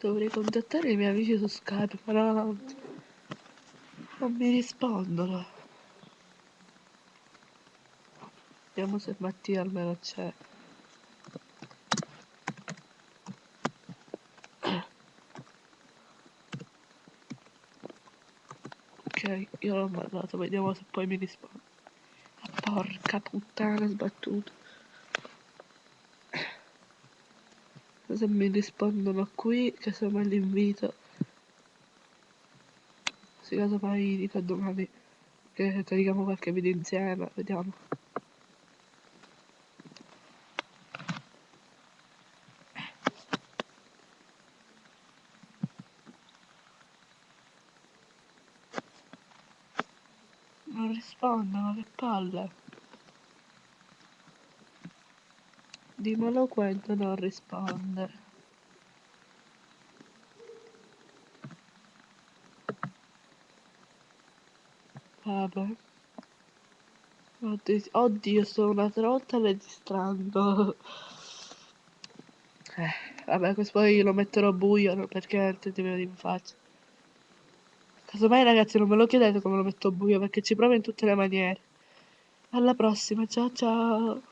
Dovrei contattare i miei amici su Skype, ma non mi rispondono. Vediamo se Mattia almeno c'è. Ok, io l'ho mandato, vediamo se poi mi risponde. Ah, porca puttana, sbattuto. Se mi rispondono qui, che sono l'invito. Se caso poi dico domani che carichiamo qualche video insieme, vediamo. Non rispondono, che palle. Dimmelo quando non risponde. Vabbè. Oddio, sto un'altra volta registrando. Vabbè, questo poi lo metterò buio, no, perché altrimenti me lo dico in faccia. Casomai ragazzi non me lo chiedete come lo metto buio, perché ci provo in tutte le maniere. Alla prossima, ciao ciao!